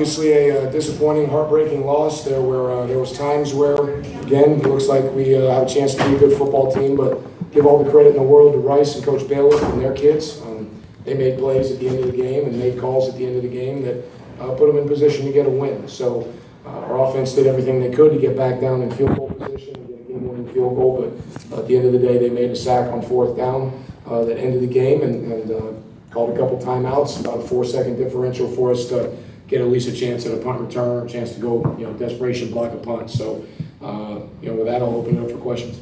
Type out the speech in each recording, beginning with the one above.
obviously a disappointing, heartbreaking loss. There was times where, again, it looks like we have a chance to be a good football team, but give all the credit in the world to Rice and Coach Bailiff and their kids. They made plays at the end of the game and made calls at the end of the game that put them in position to get a win. So our offense did everything they could to get back down in field goal position and get a game-winning field goal, but at the end of the day, they made a sack on 4th down that ended the game and called a couple timeouts, about a 4-second differential for us to get at least a chance at a punt return, a chance to go, desperation block a punt. So, with that, I'll open it up for questions.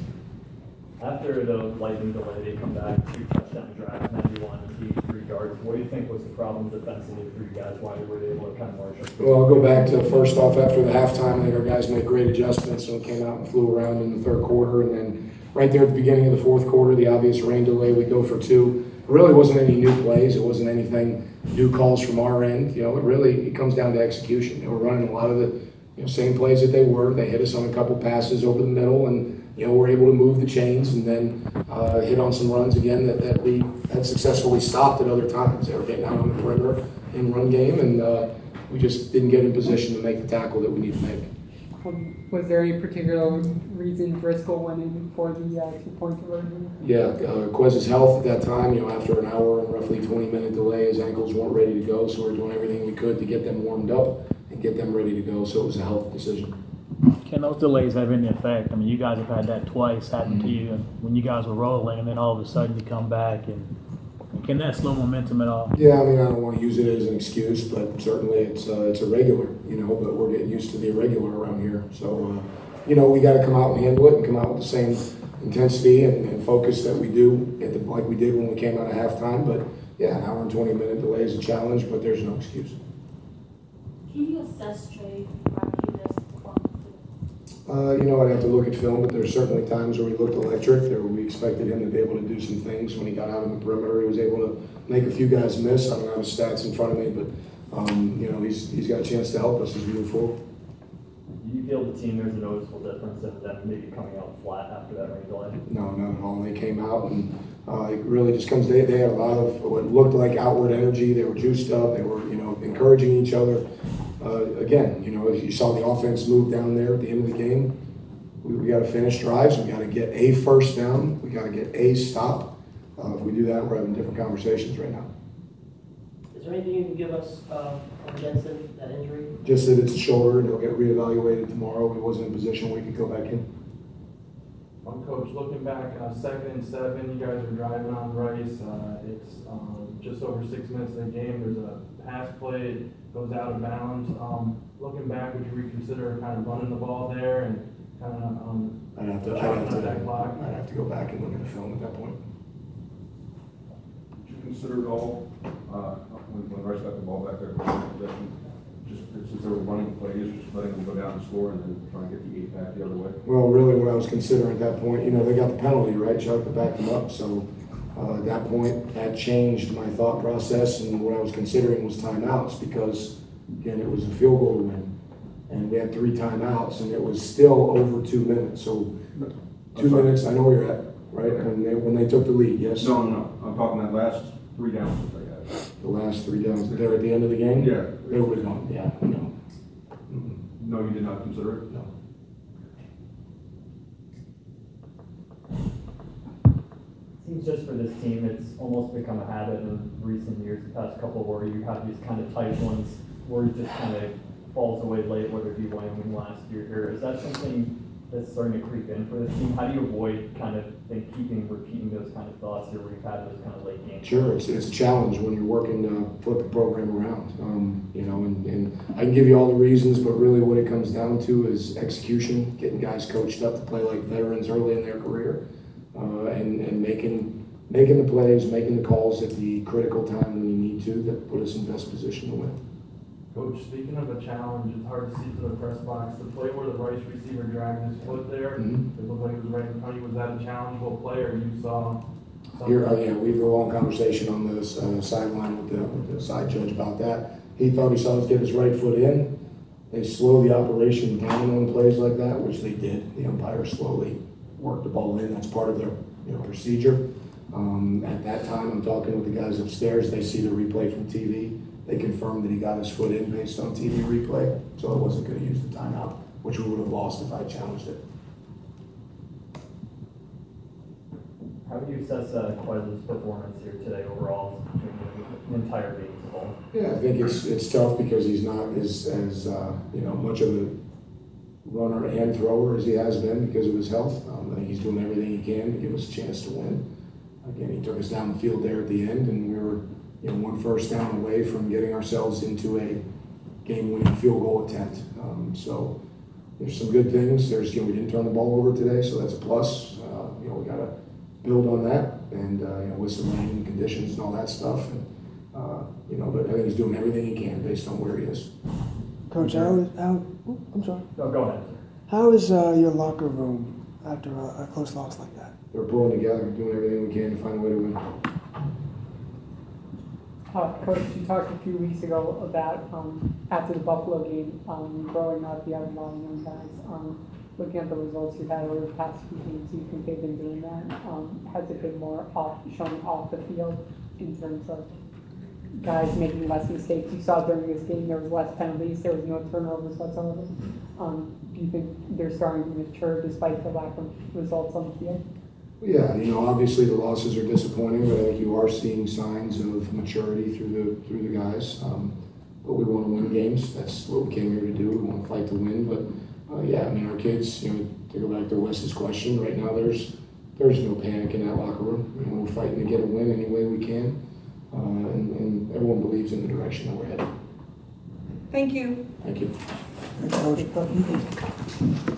After the lightning delay, they come back 2 touchdown drives, 91, 83 yards. What do you think was the problem defensively for you guys? Why were they able to kind of march up? Well, I'll go back to first off, after the halftime, I think our guys made great adjustments and came out and flew around in the 3rd quarter. And then right there at the beginning of the 4th quarter, the obvious rain delay, we go for 2. It really wasn't any new plays. It wasn't anything new calls from our end. It comes down to execution. They were running a lot of the same plays that they were. They hit us on a couple passes over the middle, and we're able to move the chains and then hit on some runs again that we had successfully stopped at other times. They were getting out on the perimeter in run game, and we just didn't get in position to make the tackle that we need to make. Was there any particular reason Driscoll went in for the 2-point conversion? Yeah, Quez's health at that time, after an hour and roughly 20-minute delay, his ankles weren't ready to go, so we were doing everything we could to get them warmed up and get them ready to go, so it was a health decision. Can those delays have any effect? I mean, you guys have had that twice happen to you, and when you guys were rolling, and then all of a sudden you come back, and can that slow momentum at all? Yeah, I don't want to use it as an excuse, but certainly it's irregular, but we're getting used to the irregular around here. So, we got to come out and handle it and come out with the same intensity and focus that we do, like we did when we came out of halftime. But, yeah, an hour and 20-minute delay is a challenge, but there's no excuse. Can you assess Trey Martinez's performance? I'd have to look at film, but there's certainly times where he looked electric. We expected him to be able to do some things. When he got out on the perimeter, he was able to make a few guys miss. I don't have his stats in front of me, but he's got a chance to help us as we move forward. Do you feel the team there's a noticeable difference in them maybe coming out flat after that rain delay? No, not at all. They came out and it really just comes. They had a lot of what looked like outward energy. They were juiced up. They were encouraging each other. Again, you saw the offense move down there at the end of the game. We got to finish drives. We got to get a first down. We got to get a stop. If we do that, we're having different conversations right now. Is there anything you can give us on Jensen, that injury? Just that it's a shoulder and he'll get reevaluated tomorrow. He wasn't in a position where he could go back in. Coach, looking back, 2nd and 7, you guys are driving on Rice. It's just over 6 minutes of the game. There's a pass play, goes out of bounds. Looking back, would you reconsider kind of running the ball there and kind of I'd have to go back and look at the film at that point. Did you consider at all when Rice got the ball back there, possession, just since they were running plays, just letting them go down and score and then trying to get the 8 back the other way? Well, really, what I was considering at that point, they got the penalty, right? Chuck, to back them up. So at that point, that changed my thought process, and what I was considering was timeouts because, again, it was a field goal to win. And we had 3 timeouts, and it was still over 2 minutes. So 2 minutes, I know where you're at, right? When they took the lead, yes? No. I'm talking that last 3 downs that they had. The last 3 downs there at the end of the game? Yeah. They would have gone, yeah, no. No, you did not consider it? No. Seems just for this team, it's almost become a habit in recent years, the past couple, where you have these kind of tight ones where it just kind of falls away late, whether it be Wyoming last year here. Is that something that's starting to creep in for this team? How do you avoid kind of repeating those kind of thoughts here where you've had those kind of late games? Sure, it's a challenge when you're working to flip the program around. And I can give you all the reasons, but really what it comes down to is execution, getting guys coached up to play like veterans early in their career, and making the plays, making the calls at the critical time when you need to that put us in best position to win. Coach, speaking of a challenge, it's hard to see from the press box. The play where the Rice receiver dragged his foot there, it looked like it was right in front of you. Was that a challengeable play, or you saw something? Here, yeah, we had a long conversation on the sideline with the side judge about that. He thought he saw us get his right foot in. They slow the operation down on plays like that, which they did. The umpire slowly worked the ball in. That's part of their procedure. At that time, I'm talking with the guys upstairs. They see the replay from TV. they confirmed that he got his foot in based on TV replay, so I wasn't going to use the timeout, which we would have lost if I challenged it. How would you assess Quez's performance here today overall, the entire game as a whole? Yeah, I think it's tough because he's not as much of a runner and thrower as he has been because of his health. I think he's doing everything he can to give us a chance to win. Again, he took us down the field there at the end, and we were one first down away from getting ourselves into a game-winning field goal attempt. So there's some good things. We didn't turn the ball over today, so that's a plus. We got to build on that, and with some rain conditions and all that stuff. And, but I think he's doing everything he can based on where he is. Coach, I'm sorry. No, go ahead. How is your locker room after a close loss like that? They're pulling together, doing everything we can to find a way to win. Coach, you talked a few weeks ago about after the Buffalo game, growing up, you have a lot of young guys. Looking at the results you've had over the past few games, do you think they've been doing that? Has it been more showing off the field in terms of guys making less mistakes? You saw during this game there was less penalties, there was no turnovers whatsoever. Do you think they're starting to mature despite the lack of results on the field? Yeah, obviously the losses are disappointing, but I think you are seeing signs of maturity through the guys. But we want to win games. That's what we came here to do. We want to fight to win. But our kids, to go back to Wes's question, right now there's no panic in that locker room. We're fighting to get a win any way we can, and everyone believes in the direction that we're headed. Thank you. Thank you. Thanks, Coach.